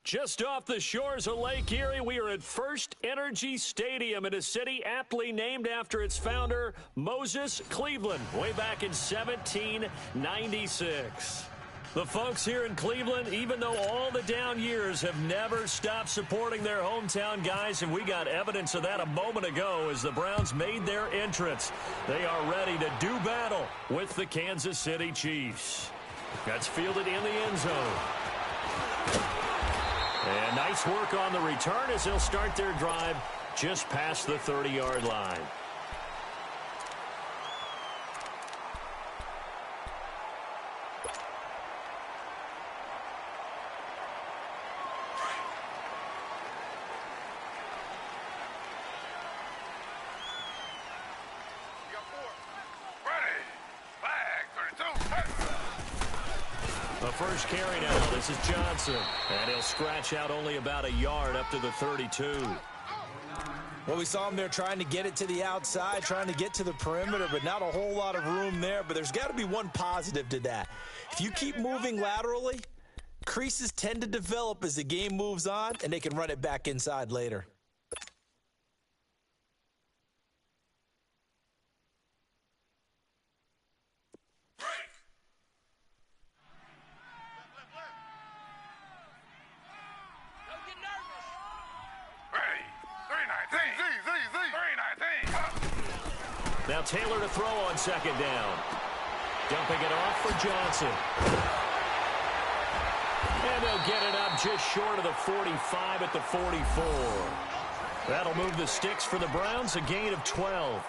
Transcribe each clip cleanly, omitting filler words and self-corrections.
Just off the shores of Lake Erie, we are at First Energy Stadium in a city aptly named after its founder, Moses Cleveland, way back in 1796. The folks here in Cleveland, even though all the down years, have never stopped supporting their hometown guys, and we got evidence of that a moment ago as the Browns made their entrance. They are ready to do battle with the Kansas City Chiefs. That's fielded in the end zone. And nice work on the return as they'll start their drive just past the 30-yard line. First carry now. This is Johnson. And he'll scratch out only about a yard up to the 32. Well, we saw him there trying to get it to the outside, trying to get to the perimeter, but not a whole lot of room there. But there's got to be one positive to that. If you keep moving laterally, creases tend to develop as the game moves on, and they can run it back inside later. Now Taylor to throw on second down. Dumping it off for Johnson. And they'll get it up just short of the 45 at the 44. That'll move the sticks for the Browns, a gain of 12.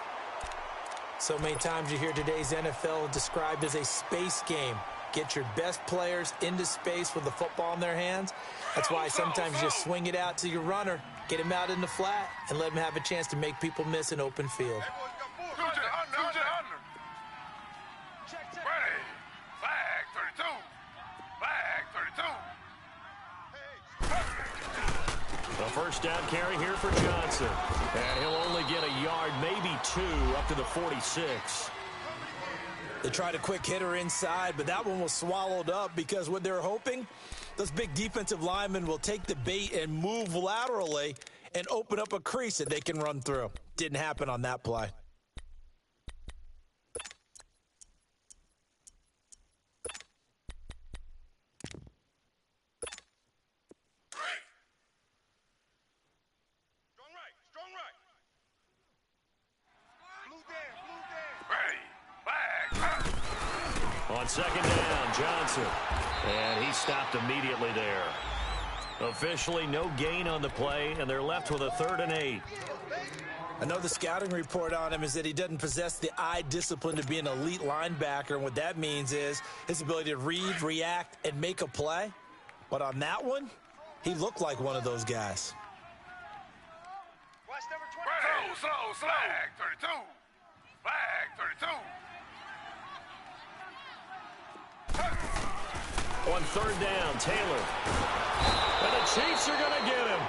So many times you hear today's NFL described as a space game. Get your best players into space with the football in their hands. That's why sometimes you just swing it out to your runner, get him out in the flat, and let him have a chance to make people miss an open field. First down carry here for Johnson. And he'll only get a yard, maybe two, up to the 46. They tried a quick hitter inside, but that one was swallowed up because what they're hoping, those big defensive linemen will take the bait and move laterally and open up a crease that they can run through. Didn't happen on that play. On second down, Johnson. And he stopped immediately there. Officially no gain on the play, and they're left with a 3rd and 8. I know the scouting report on him is that he doesn't possess the eye discipline to be an elite linebacker, and what that means is his ability to read, react, and make a play. But on that one, he looked like one of those guys. Watch number 22. Slow. Flag 32. Flag 32. On 3rd down, Taylor. And the Chiefs are going to get him.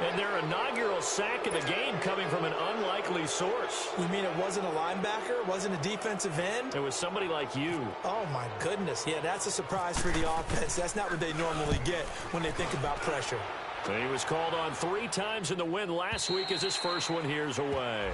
And their inaugural sack of the game coming from an unlikely source. You mean it wasn't a linebacker? It wasn't a defensive end? It was somebody like you. Oh, my goodness. Yeah, that's a surprise for the offense. That's not what they normally get when they think about pressure. He was called on 3 times in the win last week as his first one here's away.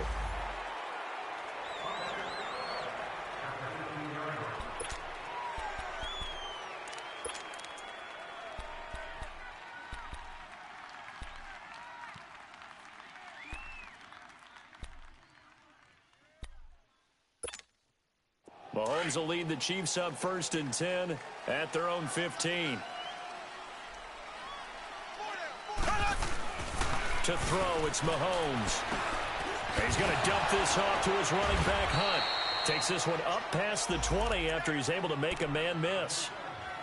Mahomes will lead the Chiefs up 1st and 10 at their own 15. To throw, it's Mahomes. He's going to dump this off to his running back, Hunt. Takes this one up past the 20 after he's able to make a man miss.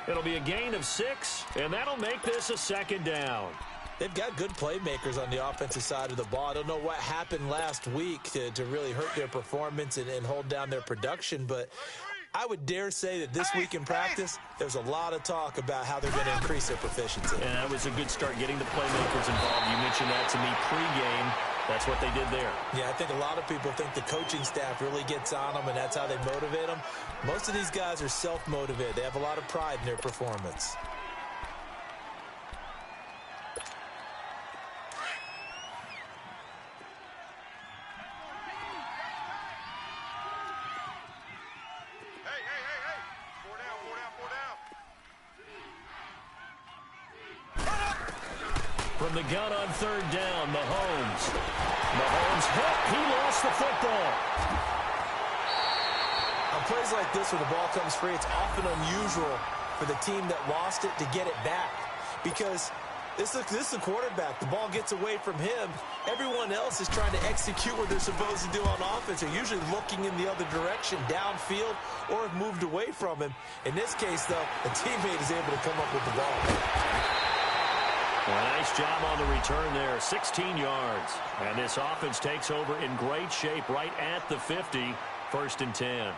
It'll be a gain of 6, and that'll make this a 2nd down. They've got good playmakers on the offensive side of the ball. I don't know what happened last week to really hurt their performance and hold down their production, but I would dare say that this week in practice, there's a lot of talk about how they're going to increase their proficiency. And that was a good start getting the playmakers involved. You mentioned that to me pregame. That's what they did there. Yeah, I think a lot of people think the coaching staff really gets on them, and that's how they motivate them. Most of these guys are self-motivated. They have a lot of pride in their performance. From the gun on third down, Mahomes. Mahomes hit. He lost the football. On plays like this where the ball comes free, it's often unusual for the team that lost it to get it back. Because this is a quarterback. The ball gets away from him. Everyone else is trying to execute what they're supposed to do on offense. They're usually looking in the other direction, downfield, or have moved away from him. In this case, though, the teammate is able to come up with the ball. Well, a nice job on the return there, 16 yards. And this offense takes over in great shape right at the 50, 1st and 10.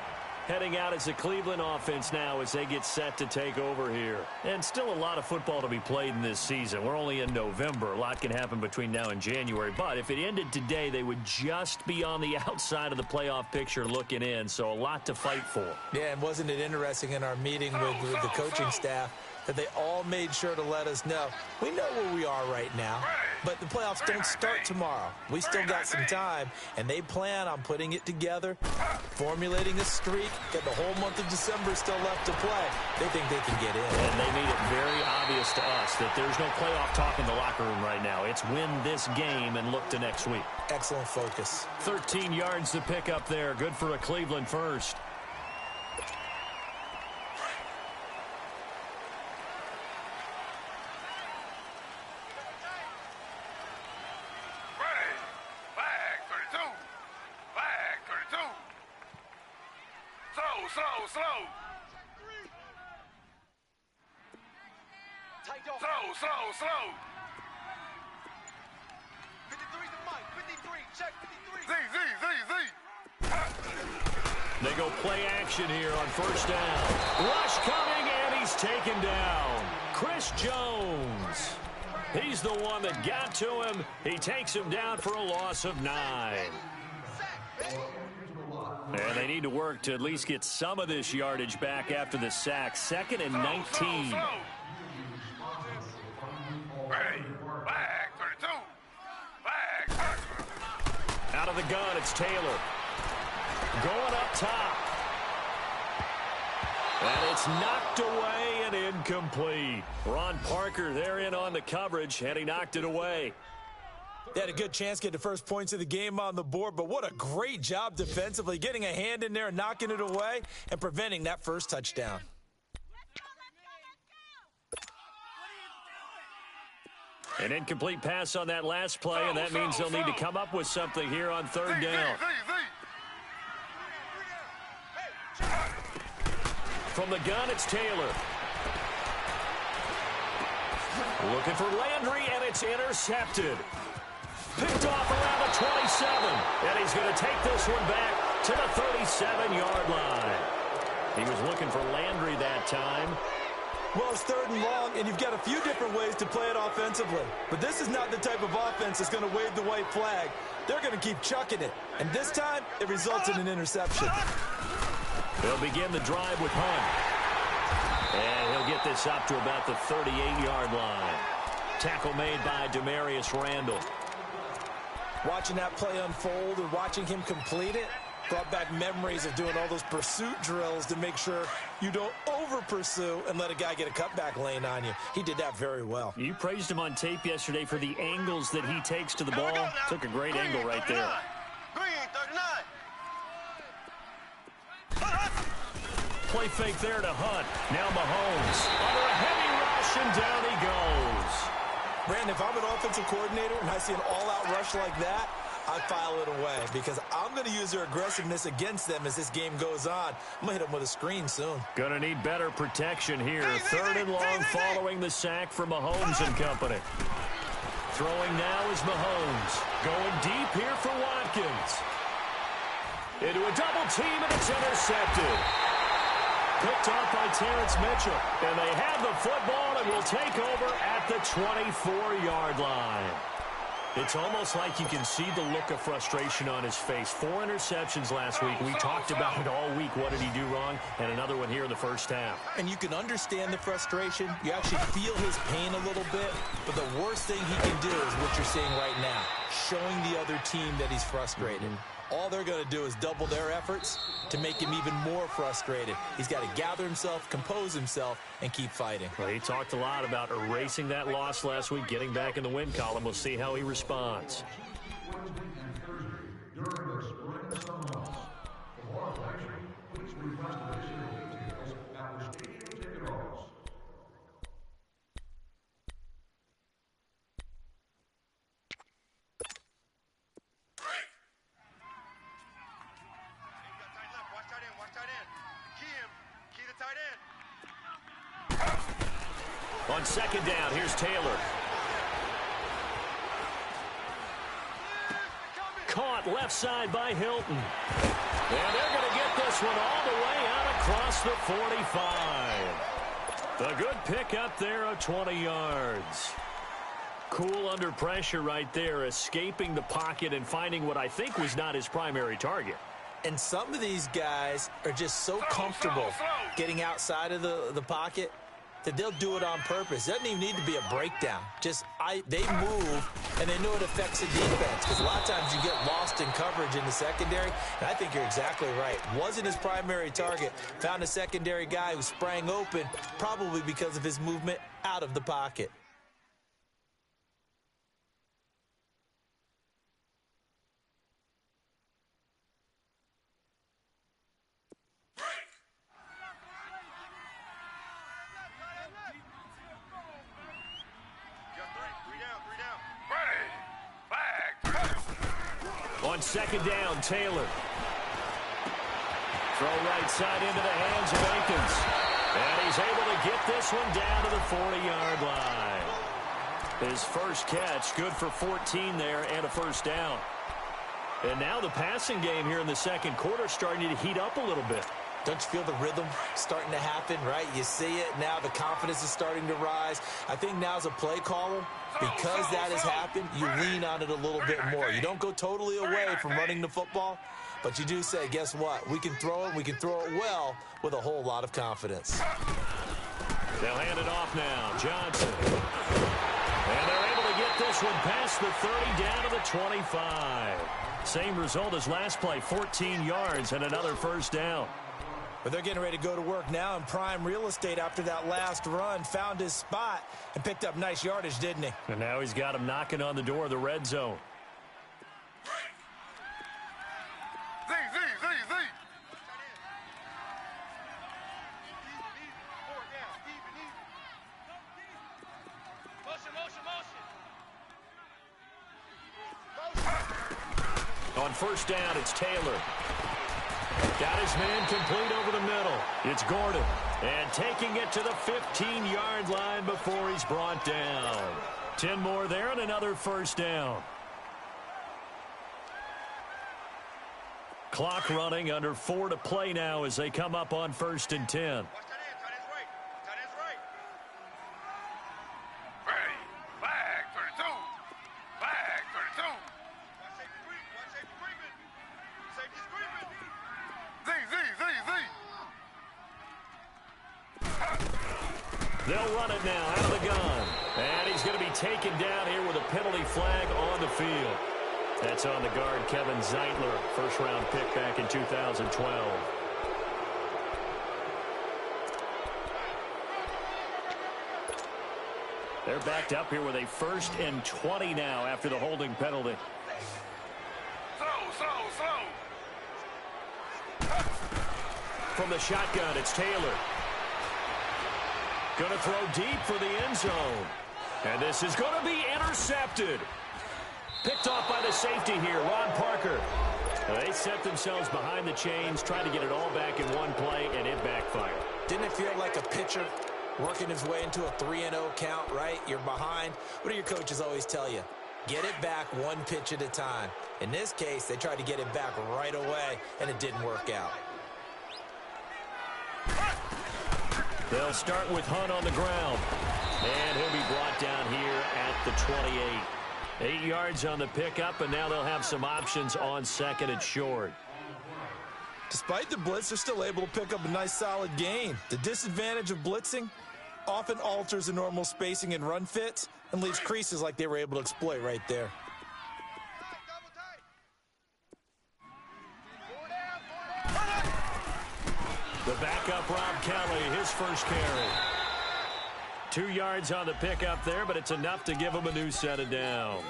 Heading out as the Cleveland offense now as they get set to take over here. And still a lot of football to be played in this season. We're only in November. A lot can happen between now and January. But if it ended today, they would just be on the outside of the playoff picture looking in. So a lot to fight for. Yeah, and wasn't it interesting in our meeting with the coaching staff that they all made sure to let us know, we know where we are right now, but the playoffs don't start tomorrow. We still got some time, and they plan on putting it together, formulating a streak, get the whole month of December still left to play. They think they can get in. And they made it very obvious to us that there's no playoff talk in the locker room right now. It's win this game and look to next week. Excellent focus. 13 yards to pick up there. Good for a Cleveland first. Slow. 53's the mic. 53. Check 53. Z. They go play action here on first down. Rush coming, and he's taken down. Chris Jones. He's the one that got to him. He takes him down for a loss of 9. And they need to work to at least get some of this yardage back after the sack. 2nd and 19. Out of the gun, it's Taylor. Going up top. And it's knocked away and incomplete. Ron Parker there in on the coverage, and he knocked it away. They had a good chance to get the first points of the game on the board, but what a great job defensively, getting a hand in there and knocking it away and preventing that first touchdown. An incomplete pass on that last play, and that means they'll need to come up with something here on third down. From the gun, it's Taylor. Looking for Landry, and it's intercepted. Picked off around the 27, and he's going to take this one back to the 37-yard line. He was looking for Landry that time. Well, it's 3rd and long, and you've got a few different ways to play it offensively. But this is not the type of offense that's going to wave the white flag. They're going to keep chucking it. And this time, it results in an interception. They'll begin the drive with Hunt. And he'll get this up to about the 38-yard line. Tackle made by Demarius Randall. Watching that play unfold and watching him complete it brought back memories of doing all those pursuit drills to make sure you don't over-pursue and let a guy get a cutback lane on you. He did that very well. You praised him on tape yesterday for the angles that he takes to the ball. Took a great angle right there. Green, 39. Play fake there to Hunt. Now Mahomes. Under a heavy rush, and down he goes. Brandon, if I'm an offensive coordinator and I see an all-out rush like that, I file it away because I'm going to use their aggressiveness against them as this game goes on. I'm going to hit them with a screen soon. Going to need better protection here. 3rd and long following the sack for Mahomes and company. Throwing now is Mahomes. Going deep here for Watkins. Into a double team, and it's intercepted. Picked off by Terrence Mitchell. And they have the football and will take over at the 24-yard line. It's almost like you can see the look of frustration on his face. 4 interceptions last week. We talked about it all week week. What did he do wrong? And another one here in the first half. And you can understand the frustration. You actually feel his pain a little bit. But the worst thing he can do is what you're seeing right now, showing the other team that he's frustrated. All they're going to do is double their efforts to make him even more frustrated. He's got to gather himself, compose himself, and keep fighting. Well, he talked a lot about erasing that loss last week, getting back in the win column. We'll see how he responds. On second down, here's Taylor. Caught left side by Hilton. And they're going to get this one all the way out across the 45. A good pick up there of 20 yards. Cool under pressure right there, escaping the pocket and finding what I think was not his primary target. And some of these guys are just so comfortable getting outside of the pocket that they'll do it on purpose. It doesn't even need to be a breakdown. They move, and they know it affects the defense, because a lot of times you get lost in coverage in the secondary, and I think you're exactly right. Wasn't his primary target. Found a secondary guy who sprang open, probably because of his movement out of the pocket. On second down, Taylor. Throw right side into the hands of Akins. And he's able to get this one down to the 40-yard line. His first catch, good for 14 there and a first down. And now the passing game here in the second quarter starting to heat up a little bit. Don't you feel the rhythm starting to happen, right? You see it now. The confidence is starting to rise. I think now's a play caller. Because that has happened, you lean on it a little bit more. You don't go totally away from running the football, but you do say, guess what? We can throw it. We can throw it well with a whole lot of confidence. They'll hand it off now. Johnson. And they're able to get this one past the 30 down to the 25. Same result as last play, 14 yards and another first down. But they're getting ready to go to work now in prime real estate after that last run. Found his spot and picked up nice yardage, didn't he? And now he's got him knocking on the door of the red zone. Z. On first down, it's Taylor. Got his man complete over the middle. It's Gordon. And taking it to the 15-yard line before he's brought down. 10 more there and another first down. Clock running, under 4 to play now as they come up on 1st and 10. Ready. Flag 32. Flag 32. Z. They'll run it now out of the gun. And he's going to be taken down here with a penalty flag on the field. That's on the guard, Kevin Zeitler, first-round pick back in 2012. They're backed up here with a 1st and 20 now after the holding penalty. Slow. From the shotgun, it's Taylor. Going to throw deep for the end zone. And this is going to be intercepted. Picked off by the safety here, Ron Parker. They set themselves behind the chains, trying to get it all back in one play, and it backfired. Didn't it feel like a pitcher working his way into a 3-0 count, right? You're behind. What do your coaches always tell you? Get it back one pitch at a time. In this case, they tried to get it back right away, and it didn't work out. They'll start with Hunt on the ground. And he'll be brought down here at the 28. 8 yards on the pickup, and now they'll have some options on 2nd and short. Despite the blitz, they're still able to pick up a nice solid gain. The disadvantage of blitzing often alters the normal spacing and run fits and leaves creases like they were able to exploit right there. The backup, Rob Kelly, his first carry. 2 yards on the pickup there, but it's enough to give him a new set of downs.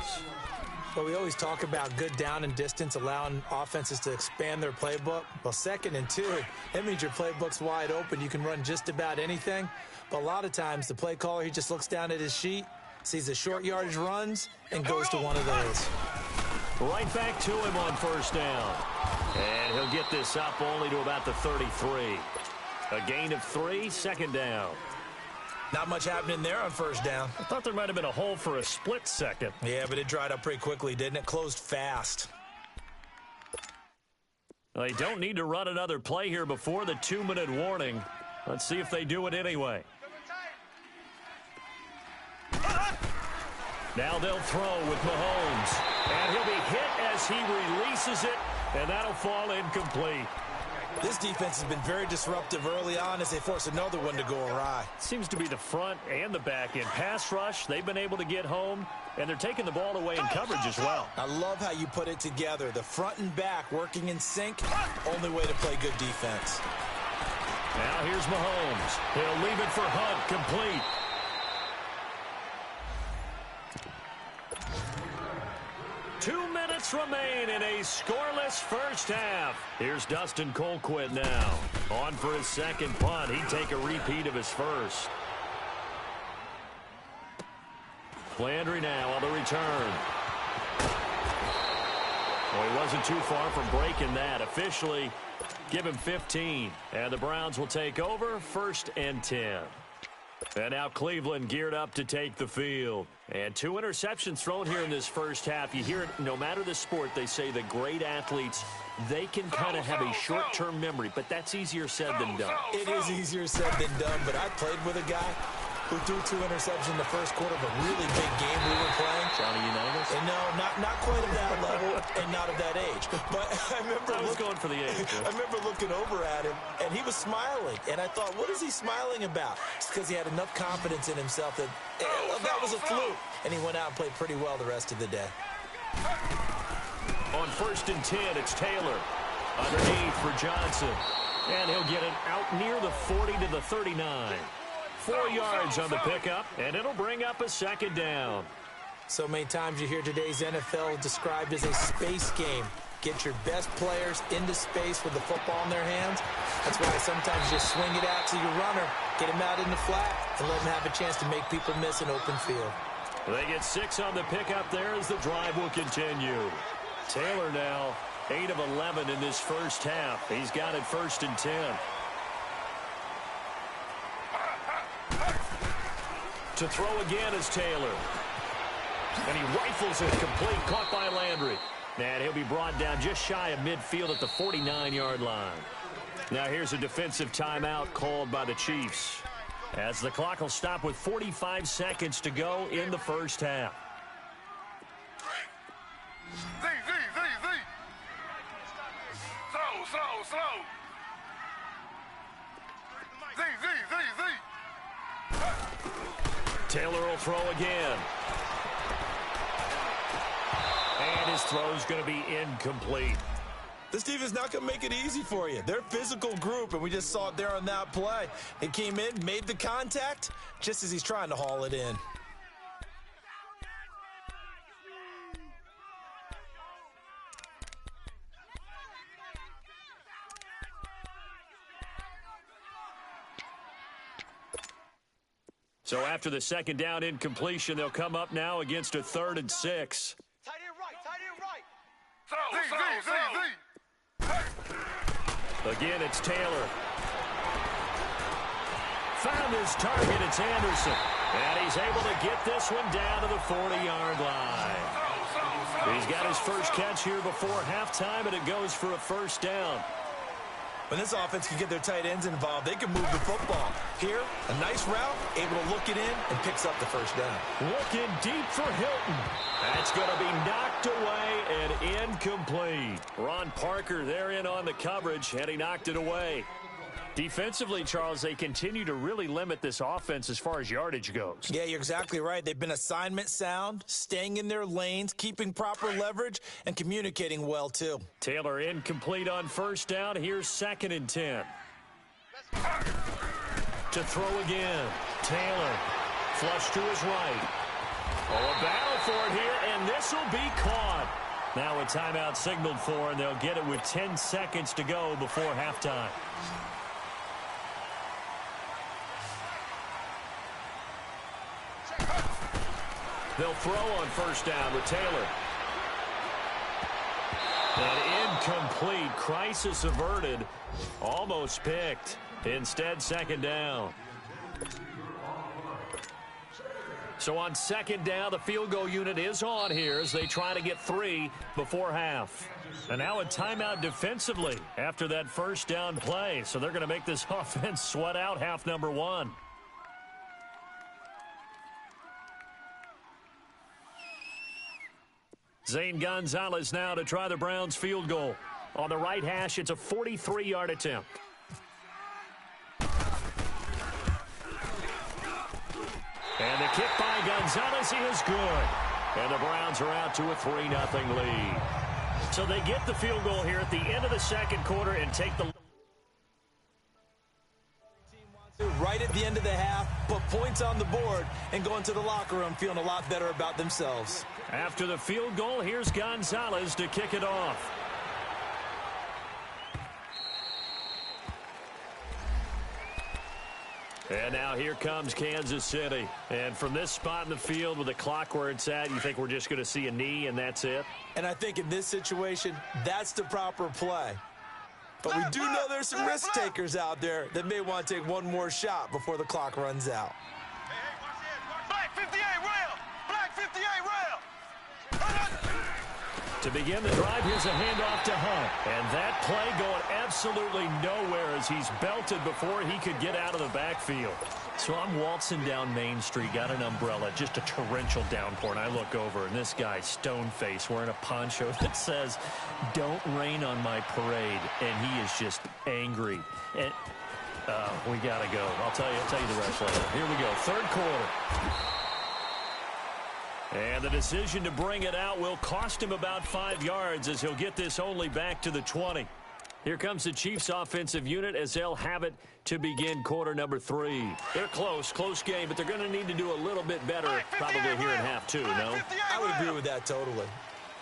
Well, we always talk about good down and distance, allowing offenses to expand their playbook. Well, 2nd and 2, that means your playbook's wide open. You can run just about anything. But a lot of times, the play caller, he just looks down at his sheet, sees the short yardage runs, and goes to one of those. Right back to him on first down. And he'll get this up only to about the 33. A gain of 3, 2nd down. Not much happening there on first down. I thought there might have been a hole for a split second. Yeah, but it dried up pretty quickly, didn't it? Closed fast. They don't need to run another play here before the 2-minute warning. Let's see if they do it anyway. Now they'll throw with Mahomes. And he'll be hit as he releases it, and that'll fall incomplete. This defense has been very disruptive early on as they force another one to go awry. Seems to be the front and the back end. Pass rush, they've been able to get home, and they're taking the ball away in coverage as well. I love how you put it together. The front and back working in sync, only way to play good defense. Now here's Mahomes. He'll leave it for Hunt, complete. Remain in a scoreless first half. Here's Dustin Colquitt now. On for his second punt. He'd take a repeat of his first. Landry now on the return. Well, he wasn't too far from breaking that. Officially, give him 15. And the Browns will take over 1st and 10. And now Cleveland geared up to take the field. And 2 interceptions thrown here in this first half. You hear it, no matter the sport, they say the great athletes, they can kind of have a short-term memory, but that's easier said than done. It is easier said than done, but I played with a guy who threw 2 interceptions in the first quarter of a really big game we were playing. Johnny Unitas? And no, not quite at that level and not of that age. But I remember I was going for the age. I remember looking over at him, and he was smiling. And I thought, what is he smiling about? It's because he had enough confidence in himself that that was a fluke. And he went out and played pretty well the rest of the day. On 1st and 10, it's Taylor. Underneath for Johnson. And he'll get it out near the 40 to the 39. 4 yards on the pickup, and it'll bring up a 2nd down. So many times you hear today's NFL described as a space game. Get your best players into space with the football in their hands. That's why sometimes you just swing it out to your runner, get him out in the flat, and let him have a chance to make people miss an open field. They get 6 on the pickup there as the drive will continue. Taylor now 8 of 11 in this first half. He's got it 1st and 10. To throw again is Taylor. And he rifles it complete, caught by Landry. And he'll be brought down just shy of midfield at the 49-yard line. Now here's a defensive timeout called by the Chiefs, as the clock will stop with 45 seconds to go in the first half. Z. Slow. Z. Taylor will throw again. And his throw's going to be incomplete. This defense is not going to make it easy for you. They're a physical group, and we just saw it there on that play. He came in, made the contact, just as he's trying to haul it in. So after the 2nd down incompletion, they'll come up now against a 3rd and 6. Tight end right. Z. Again, it's Taylor. Found his target, it's Anderson. And he's able to get this one down to the 40-yard line. He's got his first catch here before halftime, and it goes for a 1st down. When this offense can get their tight ends involved, they can move the football. Here, a nice route, able to look it in, and picks up the first down. Looking deep for Hilton. That's going to be knocked away and incomplete. Ron Parker there in on the coverage, and he knocked it away. Defensively, Charles, they continue to really limit this offense as far as yardage goes. Yeah, you're exactly right. They've been assignment sound, staying in their lanes, keeping proper leverage, and communicating well, too. Taylor incomplete on first down. Here's 2nd and 10. To throw again. Taylor, flush to his right. Oh, a battle for it here, and this will be caught. Now a timeout signaled for, and they'll get it with 10 seconds to go before halftime. They'll throw on first down with Taylor. And incomplete. Crisis averted. Almost picked. Instead, 2nd down. So on 2nd down, the field goal unit is on here as they try to get 3 before half. And now a timeout defensively after that first down play. So they're going to make this offense sweat out half number 1. Zane Gonzalez now to try the Browns field goal. On the right hash, it's a 43-yard attempt. And the kick by Gonzalez is good. And the Browns are out to a 3-0 lead. So they get the field goal here at the end of the 2nd quarter and take the... Right at the end of the half, put points on the board, and go into the locker room feeling a lot better about themselves. After the field goal, here's Gonzalez to kick it off. And now here comes Kansas City. And from this spot in the field with the clock where it's at, you think we're just going to see a knee and that's it? And I think in this situation, that's the proper play. But we do know there's some risk takers out there that may want to take one more shot before the clock runs out. Black 58 rail! Black 58 rail! To begin the drive, here's a handoff to Hunt. And that play going absolutely nowhere as he's belted before he could get out of the backfield. So I'm waltzing down Main Street, got an umbrella, just a torrential downpour, and I look over, and this guy, stone-faced, wearing a poncho that says, "Don't rain on my parade," and he is just angry. And we got to go. I'll tell you the rest later. Here we go, 3rd quarter. And the decision to bring it out will cost him about 5 yards as he'll get this only back to the 20. Here comes the Chiefs offensive unit as they'll have it to begin quarter number 3. They're close game, but they're going to need to do a little bit better probably here in half 2, no? I would agree with that totally.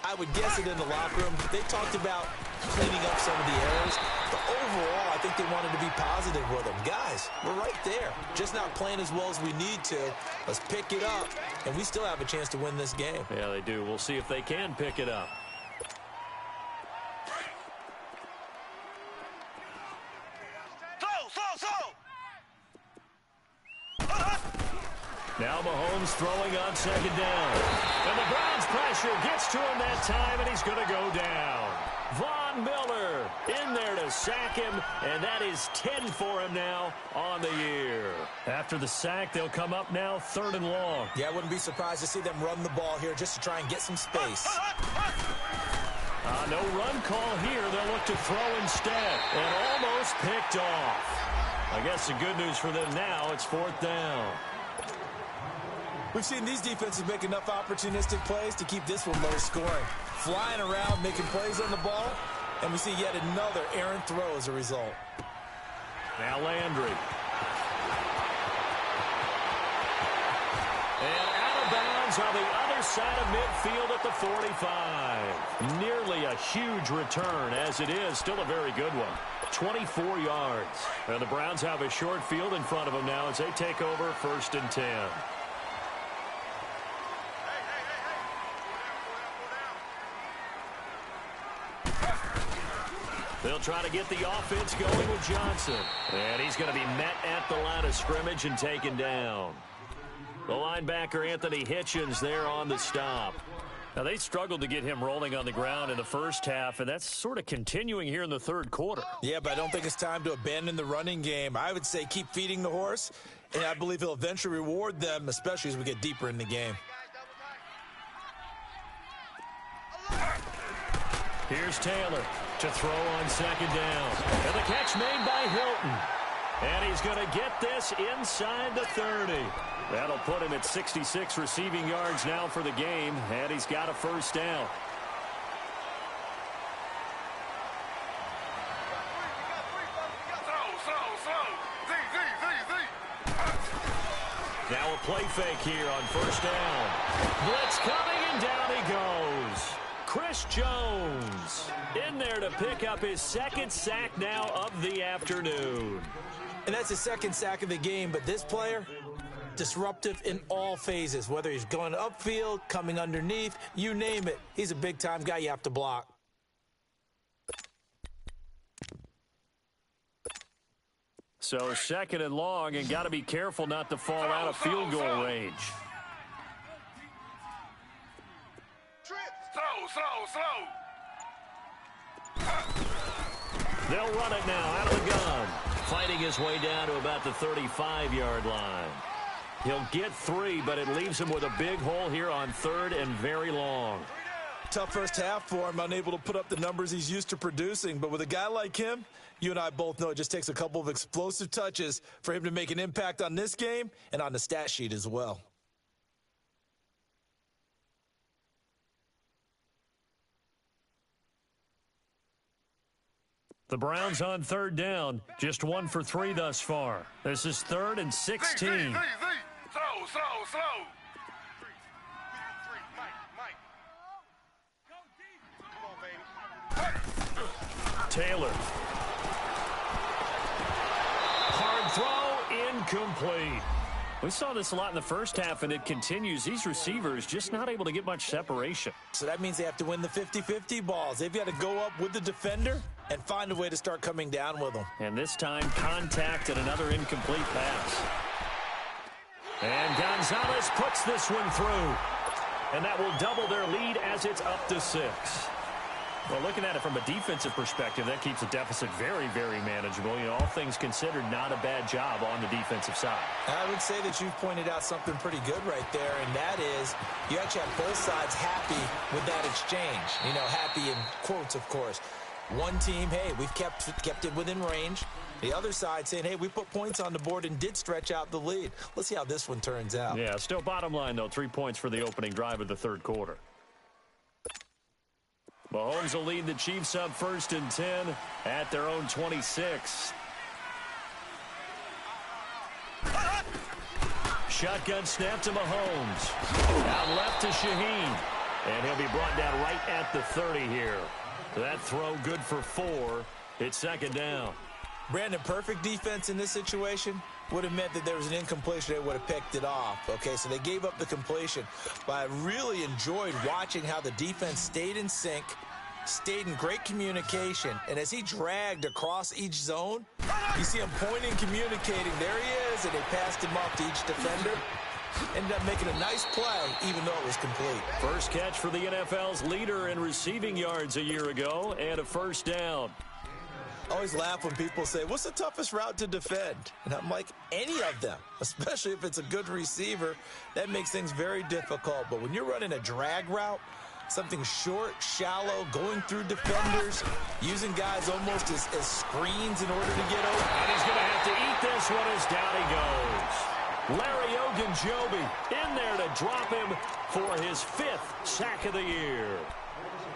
I would guess it in the locker room. They talked about cleaning up some of the errors, but overall, I think they wanted to be positive with them. Guys, we're right there. Just not playing as well as we need to. Let's pick it up, and we still have a chance to win this game. Yeah, they do. We'll see if they can pick it up. Now Mahomes throwing on 2nd down. And the Browns pressure gets to him that time, and he's going to go down. Von Miller in there to sack him, and that is 10 for him now on the year. After the sack, they'll come up now 3rd and long. Yeah, I wouldn't be surprised to see them run the ball here just to try and get some space. No run call here. They'll look to throw instead, and almost picked off. I guess the good news for them now, it's 4th down. We've seen these defenses make enough opportunistic plays to keep this one low scoring. Flying around, making plays on the ball, and we see yet another errant throw as a result. Now Landry. And out of bounds on the other side of midfield at the 45. Nearly a huge return, as it is still a very good one. 24 yards. And the Browns have a short field in front of them now as they take over 1st and 10. They'll try to get the offense going with Johnson. And he's going to be met at the line of scrimmage and taken down. The linebacker, Anthony Hitchens, there on the stop. Now, they struggled to get him rolling on the ground in the first half, and that's sort of continuing here in the third quarter. Yeah, but I don't think it's time to abandon the running game. I would say keep feeding the horse, and I believe he'll eventually reward them, especially as we get deeper in the game. Here's Taylor to throw on second down. And the catch made by Hilton. And he's going to get this inside the 30. That'll put him at 66 receiving yards now for the game, and he's got a first down. Now a play fake here on first down. Blitz coming, and down he goes. Chris Jones in there to pick up his second sack now of the afternoon. And that's his second sack of the game, but this player, disruptive in all phases, whether he's going upfield, coming underneath, you name it. He's a big-time guy you have to block. So second and long, and got to be careful not to fall out of field goal range. They'll run it now out of the gun. Fighting his way down to about the 35-yard line. He'll get 3, but it leaves him with a big hole here on third and very long. Tough first half for him, unable to put up the numbers he's used to producing. But with a guy like him, you and I both know it just takes a couple of explosive touches for him to make an impact on this game and on the stat sheet as well. The Browns on third down, just 1 for 3 thus far. This is 3rd and 16. Slow. Taylor. Hard throw, incomplete. We saw this a lot in the first half, and it continues. These receivers just not able to get much separation. So that means they have to win the 50-50 balls. They've got to go up with the defender and find a way to start coming down with them. And this time, contact and another incomplete pass. And Gonzalez puts this one through. And that will double their lead as it's up to 6. Well, looking at it from a defensive perspective, that keeps the deficit very, very manageable. You know, all things considered, not a bad job on the defensive side. I would say that you've pointed out something pretty good right there, and that is you actually have both sides happy with that exchange. You know, happy in quotes, of course. One team, hey, we've kept it within range. The other side saying, hey, we put points on the board and did stretch out the lead. Let's see how this one turns out. Yeah, still bottom line, though, 3 points for the opening drive of the third quarter. Mahomes will lead the Chiefs up 1st and 10 at their own 26. Shotgun snap to Mahomes. Out left to Shaheen. And he'll be brought down right at the 30 here. That throw good for 4. It's 2nd down. Brandon, perfect defense in this situation would have meant that there was an incompletion. They would have picked it off. Okay, so they gave up the completion. But I really enjoyed watching how the defense stayed in sync, stayed in great communication. And as he dragged across each zone, you see him pointing, communicating. There he is, and they passed him off to each defender. Ended up making a nice play, even though it was complete. First catch for the NFL's leader in receiving yards a year ago, and a first down. I always laugh when people say, what's the toughest route to defend? And I'm like, any of them, especially if it's a good receiver. That makes things very difficult. But when you're running a drag route, something short, shallow, going through defenders, using guys almost as screens in order to get over. And he's going to have to eat this one as down he goes. Larry Ogunjobi in there to drop him for his 5th sack of the year.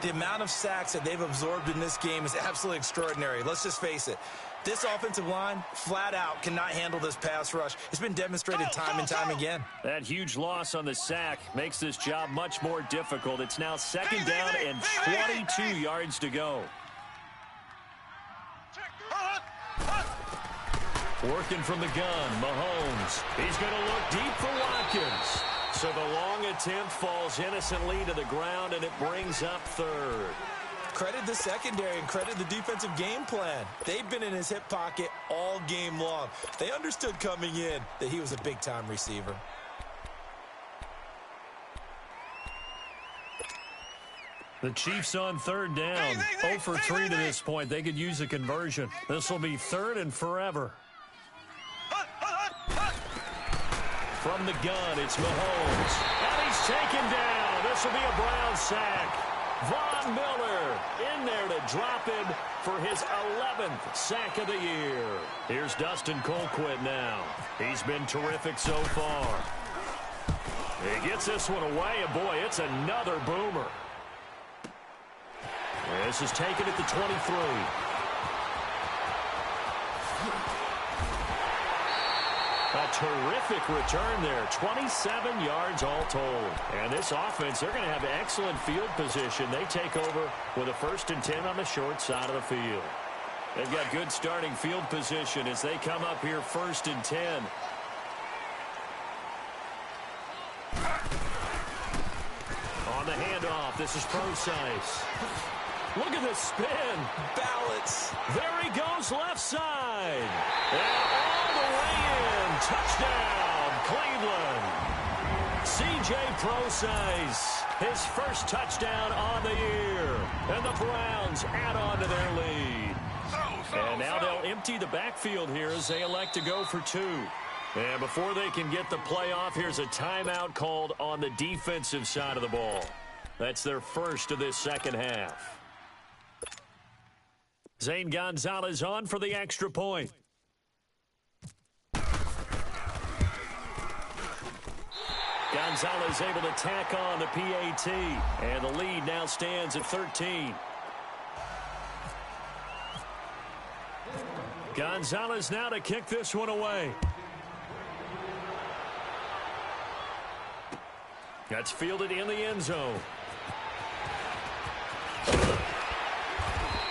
The amount of sacks that they've absorbed in this game is absolutely extraordinary. Let's just face it. This offensive line, flat out, cannot handle this pass rush. It's been demonstrated time and time again. That huge loss on the sack makes this job much more difficult. It's now 2nd down and 22 yards to go. Working from the gun, Mahomes. He's going to look deep for Watkins. So the long attempt falls innocently to the ground, and it brings up 3rd. Credit the secondary and credit the defensive game plan. They've been in his hip pocket all game long. They understood coming in that he was a big-time receiver. The Chiefs on third down. 0 for 3 to this point. They could use a conversion. This will be third and forever. From the gun, it's Mahomes. And he's taken down. This will be a Brown sack. Von Miller in there to drop him for his 11th sack of the year. Here's Dustin Colquitt now. He's been terrific so far. He gets this one away, and boy, it's another boomer. This is taken at the 23. A terrific return there. 27 yards all told. And this offense, they're going to have excellent field position. They take over with a 1st and 10 on the short side of the field. They've got good starting field position as they come up here 1st and 10. On the handoff, this is Procise. Look at this spin. Balance. There he goes left side. And all the way in. Touchdown, Cleveland. C.J. Procise, his first touchdown on the year. And the Browns add on to their lead. And now they'll empty the backfield here as they elect to go for 2. And before they can get the play off, here's a timeout called on the defensive side of the ball. That's their first of this second half. Zane Gonzalez on for the extra point. Gonzalez able to tack on the PAT. And the lead now stands at 13. Gonzalez now to kick this one away. That's fielded in the end zone.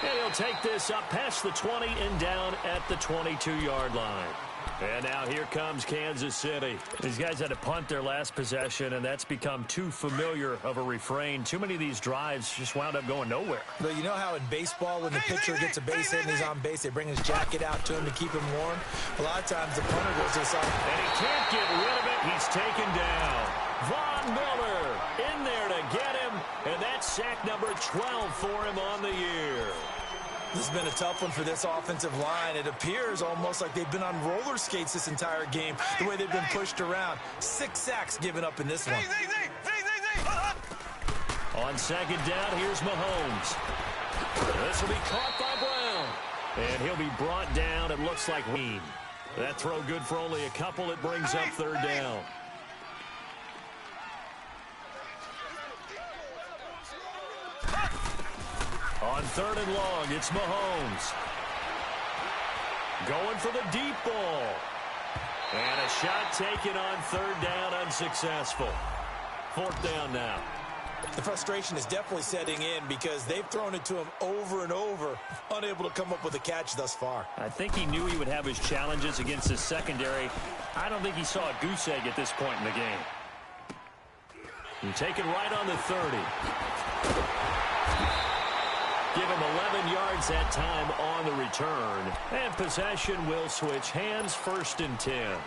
And he'll take this up past the 20 and down at the 22-yard line. And now here comes Kansas City. These guys had to punt their last possession, and that's become too familiar of a refrain. Too many of these drives just wound up going nowhere. But you know how in baseball, when the pitcher gets a base hit and he's on base, they bring his jacket out to him to keep him warm? A lot of times the punter goes just like... And he can't get rid of it. He's taken down. Von Miller in there to get him, and that's sack number 12 for him on the year. This has been a tough one for this offensive line. It appears almost like they've been on roller skates this entire game, the way they've been pushed around. 6 sacks given up in this one. On second down, here's Mahomes. This will be caught by Brown. And he'll be brought down, it looks like Ween. That throw good for only a couple. It brings up third down. On third and long, it's Mahomes. Going for the deep ball. And a shot taken on third down, unsuccessful. 4th down now. The frustration is definitely setting in because they've thrown it to him over and over, unable to come up with a catch thus far. I think he knew he would have his challenges against his secondary. I don't think he saw a goose egg at this point in the game. And taken right on the 30. Give him 11 yards that time on the return. And possession will switch hands, 1st and 10.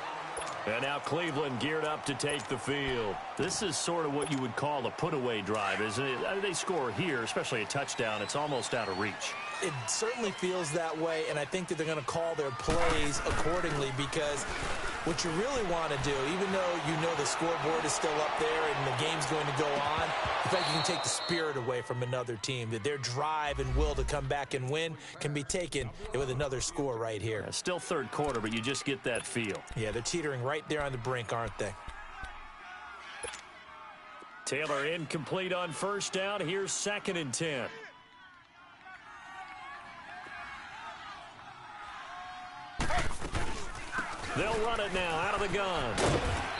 And now Cleveland geared up to take the field. This is sort of what you would call a put-away drive, isn't it? They score here, especially a touchdown. It's almost out of reach. It certainly feels that way, and I think that they're going to call their plays accordingly because what you really want to do, even though you know the scoreboard is still up there and the game's going to go on, I think you can take the spirit away from another team, that their drive and will to come back and win can be taken with another score right here. Yeah, still third quarter, but you just get that feel. Yeah, they're teetering right there on the brink, aren't they? Taylor incomplete on first down. Here's 2nd and 10. They'll run it now out of the gun.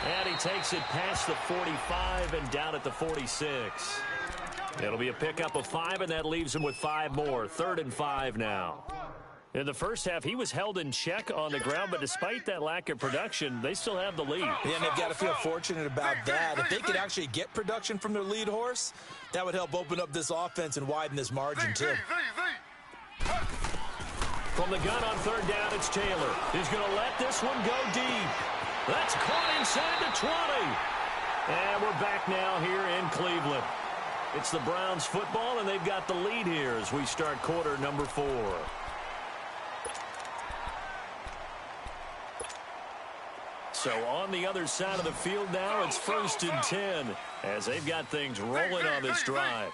And he takes it past the 45 and down at the 46. It'll be a pickup of 5, and that leaves him with 5 more. 3rd and 5 now. In the first half, he was held in check on the ground, but despite that lack of production, they still have the lead. Yeah, and they've got to feel fortunate about that. If they could actually get production from their lead horse, that would help open up this offense and widen this margin, too. From the gun on third down, it's Taylor. He's going to let this one go deep. That's caught inside the 20. And we're back now here in Cleveland. It's the Browns football, and they've got the lead here as we start quarter number 4. So on the other side of the field now, it's 1st and 10 as they've got things rolling on this drive.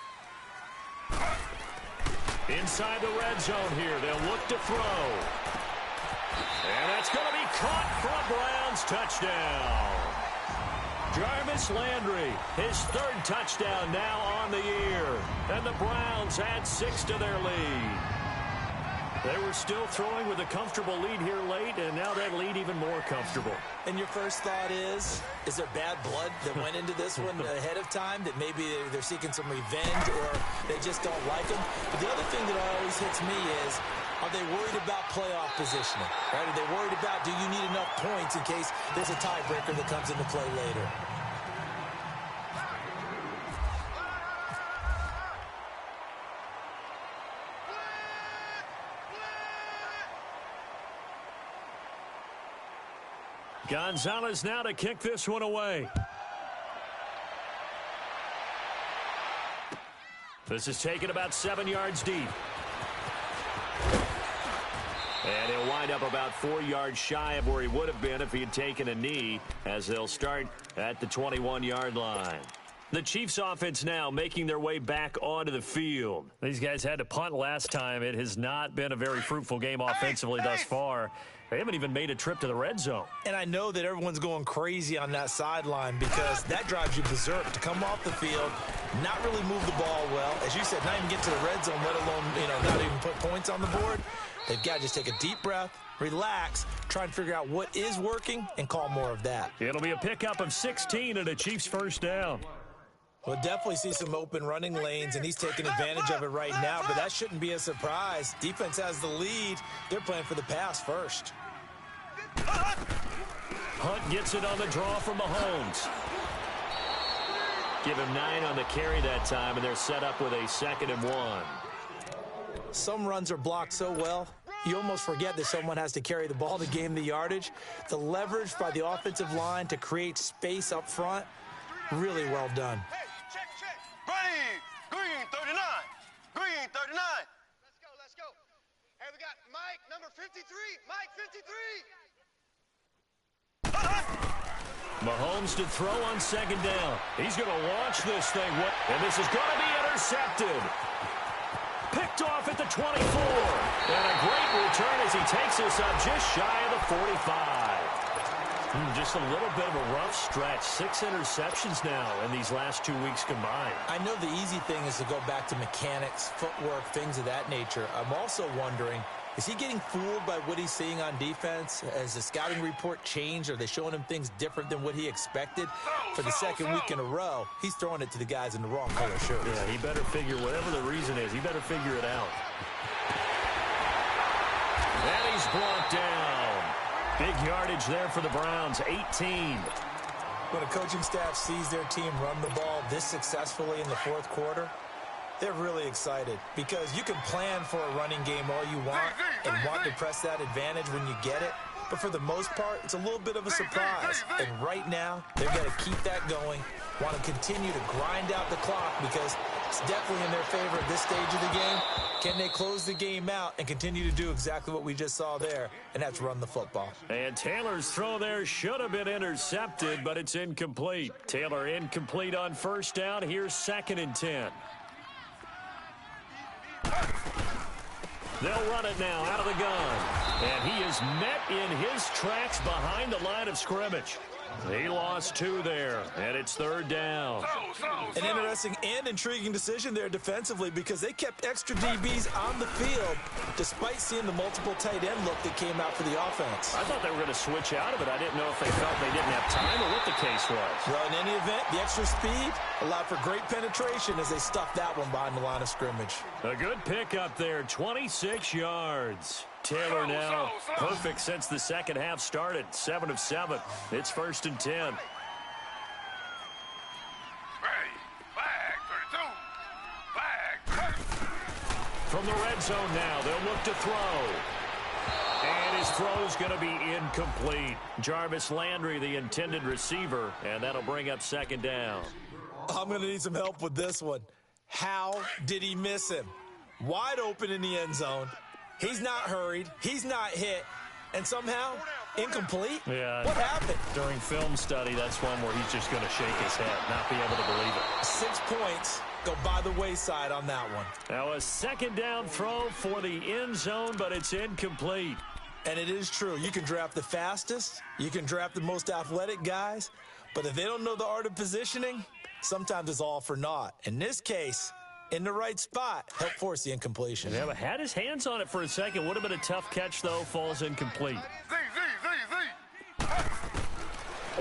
Inside the red zone here, they'll look to throw. And that's going to be caught for a Browns touchdown. Jarvis Landry, his 3rd touchdown now on the year. And the Browns add 6 to their lead. They were still throwing with a comfortable lead here late, and now that lead even more comfortable. And your first thought is there bad blood that went into this one ahead of time, that maybe they're seeking some revenge or they just don't like them? But the other thing that always hits me is, are they worried about playoff positioning? Right? Are they worried about, do you need enough points in case there's a tiebreaker that comes into play later? Gonzalez now to kick this one away. This is taken about 7 yards deep. And he'll wind up about 4 yards shy of where he would have been if he had taken a knee, as they'll start at the 21-yard line. The Chiefs offense now making their way back onto the field. These guys had to punt last time. It has not been a very fruitful game offensively thus far. They haven't even made a trip to the red zone. And I know that everyone's going crazy on that sideline because that drives you berserk to come off the field, not really move the ball well. As you said, not even get to the red zone, let alone, not even put points on the board. They've got to just take a deep breath, relax, try and figure out what is working, and call more of that. It'll be a pickup of 16 and a Chiefs first down. We'll definitely see some open running lanes, and he's taking advantage of it right now, but that shouldn't be a surprise. Defense has the lead. They're playing for the pass first. Hunt gets it on the draw from Mahomes. Give him 9 on the carry that time, and they're set up with a 2nd and 1. Some runs are blocked so well, you almost forget that someone has to carry the ball to gain the yardage. The leverage by the offensive line to create space up front, really well done. Green 39. Green 39. Let's go. Hey, we got Mike, number 53. Mike, 53. Mahomes to throw on 2nd down. He's going to launch this thing. And this is going to be intercepted. Picked off at the 24. And a great return as he takes us up just shy of the 45. Just a little bit of a rough stretch. 6 interceptions now in these last 2 weeks combined. I know the easy thing is to go back to mechanics, footwork, things of that nature. I'm also wondering, is he getting fooled by what he's seeing on defense? Has the scouting report changed? Are they showing him things different than what he expected? For the 2nd week in a row, he's throwing it to the guys in the wrong color shirts. Yeah, he better figure, whatever the reason is, he better figure it out. And he's brought down. Big yardage there for the Browns, 18. When a coaching staff sees their team run the ball this successfully in the 4th quarter, they're really excited because you can plan for a running game all you want and want to press that advantage when you get it. But for the most part, it's a little bit of a surprise. And right now, they've got to keep that going, want to continue to grind out the clock because it's definitely in their favor at this stage of the game. Can they close the game out and continue to do exactly what we just saw there, and that's run the football? And Taylor's throw there should have been intercepted, but it's incomplete. Taylor incomplete on 1st down. Here's 2nd and 10. They'll run it now out of the gun. And he is met in his tracks behind the line of scrimmage. He lost 2 there, and it's 3rd down. An interesting and intriguing decision there defensively because they kept extra DBs on the field despite seeing the multiple tight end look that came out for the offense. I thought they were going to switch out of it. I didn't know if they felt they didn't have time or what the case was. Well, in any event, the extra speed allowed for great penetration as they stuffed that one behind the line of scrimmage. A good pickup there, 26 yards. Taylor now perfect since the 2nd half started, 7 of 7. It's 1st and 10. Ready. Flag 32. Flag 30. From the red zone now, they'll look to throw. And his throw's going to be incomplete. Jarvis Landry, the intended receiver, and that'll bring up 2nd down. I'm going to need some help with this one. How did he miss him? Wide open in the end zone. He's not hurried. He's not hit. And somehow, incomplete? Yeah. What happened? During film study, that's one where he's just going to shake his head, not be able to believe it. 6 points go by the wayside on that one. Now a second down throw for the end zone, but it's incomplete. And it is true. You can draft the fastest. You can draft the most athletic guys. But if they don't know the art of positioning, sometimes it's all for naught. In this case, in the right spot, helped force the incompletion. Yeah, but had his hands on it for a second. Would have been a tough catch, though. Falls incomplete. Z.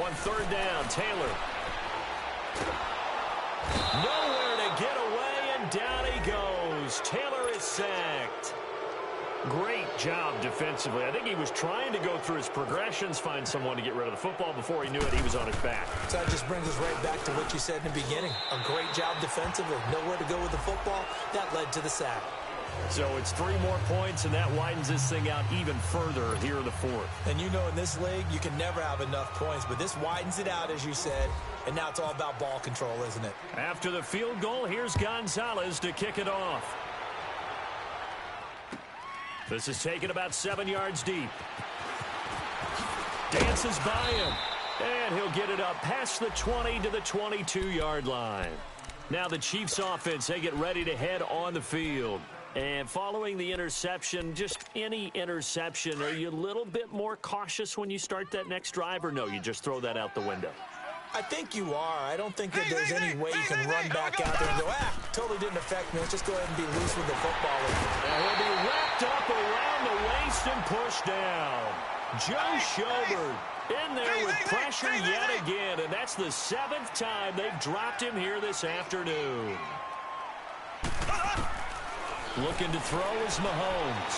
On third down, Taylor. Nowhere to get away, and down he goes. Taylor is sacked. Great job defensively. I think he was trying to go through his progressions, find someone to get rid of the football. Before he knew it, he was on his back. So that just brings us right back to what you said in the beginning. A great job defensively. Nowhere to go with the football. That led to the sack. So it's 3 more points, and that widens this thing out even further here in the fourth. And you know in this league, you can never have enough points. But this widens it out, as you said. And now it's all about ball control, isn't it? After the field goal, here's Gonzalez to kick it off. This is taken about 7 yards deep. Dances by him. And he'll get it up past the 20 to the 22-yard line. Now the Chiefs offense, they get ready to head on the field. And following the interception, just any interception, are you a little bit more cautious when you start that next drive, or no, you just throw that out the window? I think you are. I don't think that there's any way you can run back out there and go, totally didn't affect me. Let's just go ahead and be loose with the football. And he'll be wrapped up around the waist and pushed down. Joe Schobert in there with pressure yet again, and that's the 7th time they've dropped him here this afternoon. Looking to throw is Mahomes.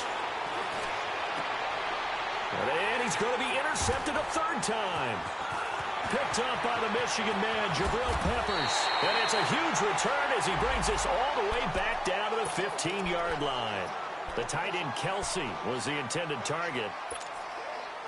And he's going to be intercepted a 3rd time. Picked up by the Michigan man, Jabril Peppers. And it's a huge return as he brings us all the way back down to the 15-yard line. The tight end Kelsey was the intended target.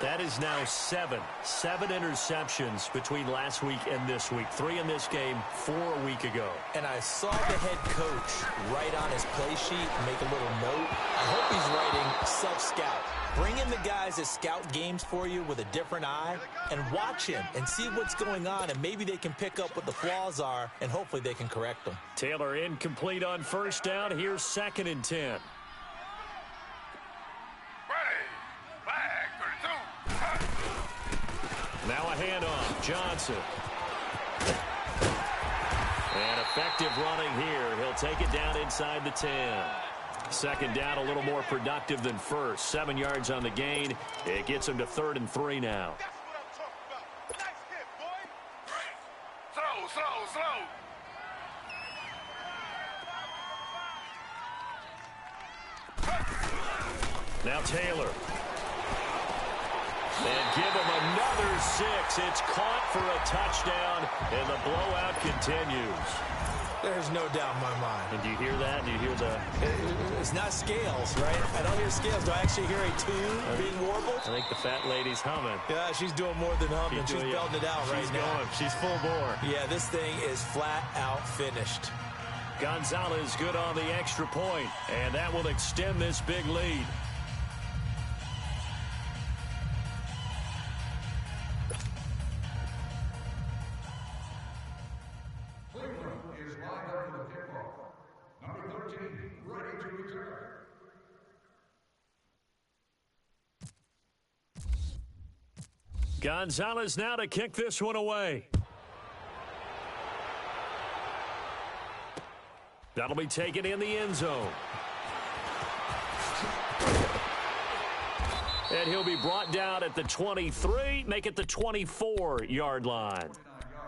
That is now 7 interceptions between last week and this week. 3 in this game, 4 a week ago. And I saw the head coach write on his play sheet, make a little note. I hope he's writing self-scout. Bring in the guys that scout games for you with a different eye and watch him and see what's going on, and maybe they can pick up what the flaws are, and hopefully they can correct them. Taylor incomplete on 1st down. Here's 2nd and 10. Ready. Flag 32. Now a handoff. Johnson. And effective running here. He'll take it down inside the 10. 2nd down, a little more productive than 1st. 7 yards on the gain. It gets him to 3rd and 3 now. That's what I'm talking about. Nice hit, boy. Slow. Now Taylor. And give him another 6. It's caught for a touchdown, and the blowout continues. There's no doubt in my mind. And do you hear that? Do you hear the... It's not scales, right? I don't hear scales. Do I actually hear a tune being warbled? I think the fat lady's humming. Yeah, she's doing more than humming. She's belting it out right now. She's full bore. Yeah, this thing is flat out finished. Gonzalez good on the extra point, and that will extend this big lead. Gonzalez now to kick this one away. That'll be taken in the end zone. And he'll be brought down at the 23, make it the 24-yard line.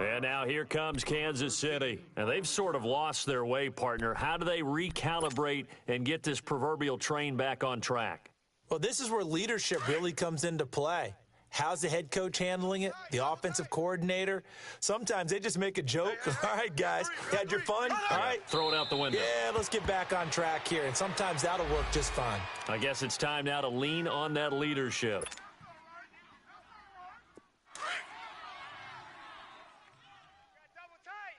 And now here comes Kansas City. And they've sort of lost their way, partner. How do they recalibrate and get this proverbial train back on track? Well, this is where leadership really comes into play. How's the head coach handling it? The offensive coordinator? Sometimes they just make a joke. All right, guys, you had your fun? All right. Throw it out the window. Yeah, let's get back on track here. And sometimes that'll work just fine. I guess it's time now to lean on that leadership. Double tight.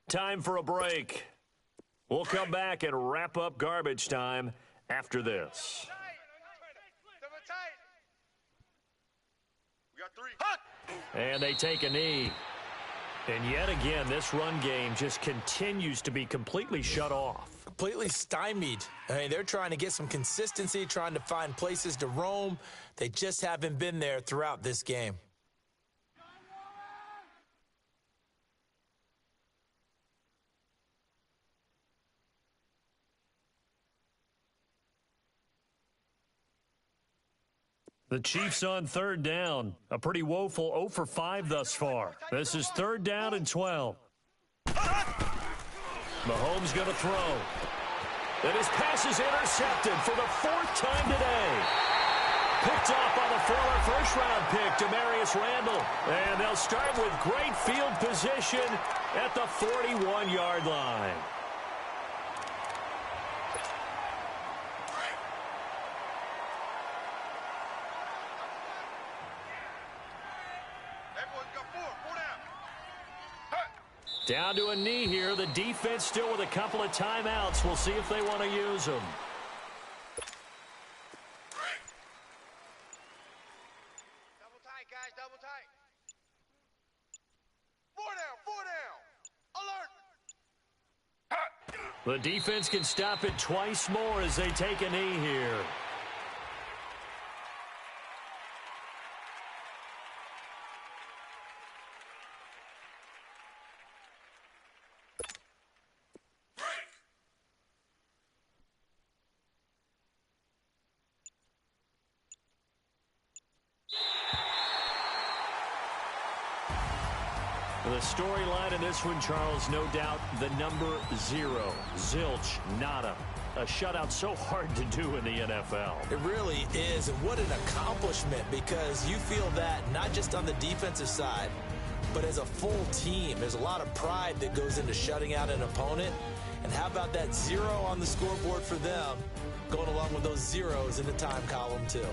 Time for a break. We'll come back and wrap up garbage time after this. Double tight. We got 3. Hut! And they take a knee. And yet again, this run game just continues to be completely shut off. Completely stymied. I mean, they're trying to get some consistency, trying to find places to roam. They just haven't been there throughout this game. The Chiefs on third down. A pretty woeful 0 for 5 thus far. This is 3rd down and 12. Mahomes going to throw. And his pass is intercepted for the 4th time today. Picked off by the former first-round pick, Demarius Randall. And they'll start with great field position at the 41-yard line. Down to a knee here. The defense still with a couple of timeouts. We'll see if they want to use them. Double tight, guys. Double tight. 4 down. 4 down. Alert. The defense can stop it twice more as they take a knee here. The storyline in this one, Charles, no doubt the number 0. Zilch, nada. A shutout so hard to do in the NFL. It really is, and what an accomplishment, because you feel that not just on the defensive side, but as a full team. There's a lot of pride that goes into shutting out an opponent. And how about that 0 on the scoreboard for them, going along with those zeros in the time column, too.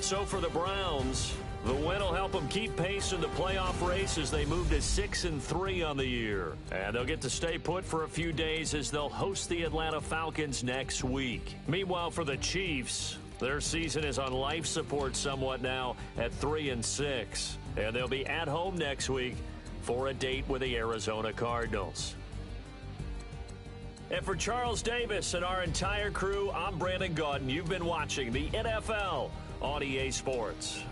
So for the Browns, the win will help them keep pace in the playoff race as they move to 6-3 on the year. And they'll get to stay put for a few days as they'll host the Atlanta Falcons next week. Meanwhile, for the Chiefs, their season is on life support somewhat now at 3-6. And they'll be at home next week for a date with the Arizona Cardinals. And for Charles Davis and our entire crew, I'm Brandon Gaudin. You've been watching the NFL on EA Sports.